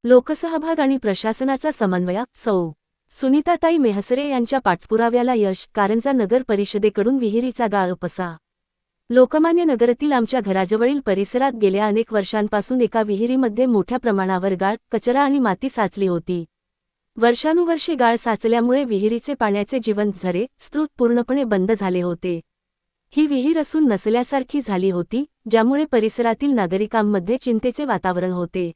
लोकसहभाग आणि प्रशासनाचा समन्वय सौ. सुनीताताई मेहसरे यांच्या पाठपुराव्याला यश. कारंजा नगर परिषदेकडून विहिरीचा गाळ उपसा. लोकमान्य नगरातील आमच्या घराजवळील परिसरात गेल्या अनेक वर्षांपासून एका विहिरीमध्ये मोठ्या प्रमाणावर गाळ, कचरा आणि माती साचली होती. वर्षानुवर्षे गाळ साचल्यामुळे विहिरीचे पाण्याचे जिवंत झरे, स्रोत पूर्णपणे बंद झाले होते. ही विहीर असून नसल्यासारखी झाली होती, ज्यामुळे परिसरातील नागरिकांमध्ये चिंतेचे वातावरण होते.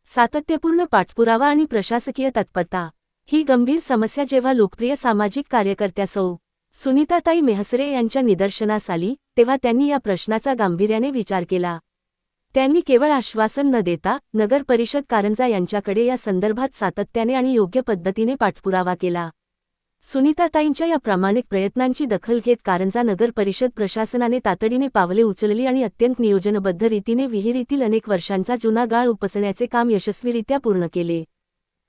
सातत्यपूर्ण पाठपुरावा आणि प्रशासकीय तत्परता. ही गंभीर समस्या जेव्हा लोकप्रिय सामाजिक कार्यकर्त्या सौ. सुनीताताई मेहसरे यांच्या निदर्शनास आली, तेव्हा त्यांनी या प्रश्नाचा गांभीर्याने विचार केला. त्यांनी केवळ आश्वासन न देता नगर परिषद कारंजा यांच्याकडे या संदर्भात सातत्याने आणि योग्य पद्धतीने पाठपुरावा केला. सुनीताताईंच्या या प्रामाणिक प्रयत्नांची दखल घेत कारंजा नगर परिषद प्रशासनाने तातडीने पावले उचलली आणि अत्यंत नियोजनबद्ध रीतीने विहिरीतील अनेक वर्षांचा जुना गाळ उपसण्याचे काम यशस्वीरित्या पूर्ण केले.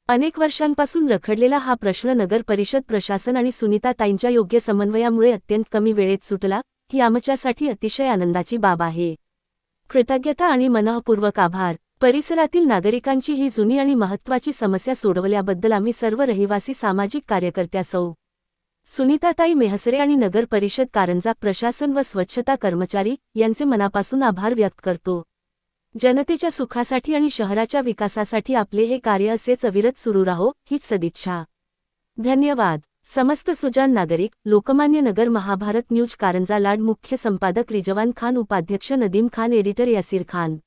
अनेक वर्षांपासून रखडलेला हा प्रश्न नगर परिषद प्रशासन आणि सुनीताताईंच्या योग्य समन्वयामुळे अत्यंत कमी वेळेत सुटला, ही आमच्यासाठी अतिशय आनंदाची बाब आहे. कृतज्ञता आणि मनःपूर्वक आभार. परिसरातील नागरिकांची ही जुनी आणि महत्त्वाची समस्या सोडवल्याबद्दल आम्ही सर्व रहिवासी सामाजिक कार्यकर्त्या सौ. सुनीताताई मेहसरे आणि नगर परिषद कारंजा प्रशासन व स्वच्छता कर्मचारी यांचे मनापासून आभार व्यक्त करतो. जनतेच्या सुखासाठी आणि शहराच्या विकासासाठी आपले हे कार्य असेच अविरत सुरू राहो, हीच सदिच्छा. धन्यवाद. समस्त सुजाण नागरिक. लोकमान्य नगर. महाभारत न्यूज कारंजा. लाड. मुख्य संपादक रिजवान खान. उपाध्यक्ष नदीम खान. एडिटर यासिर खान.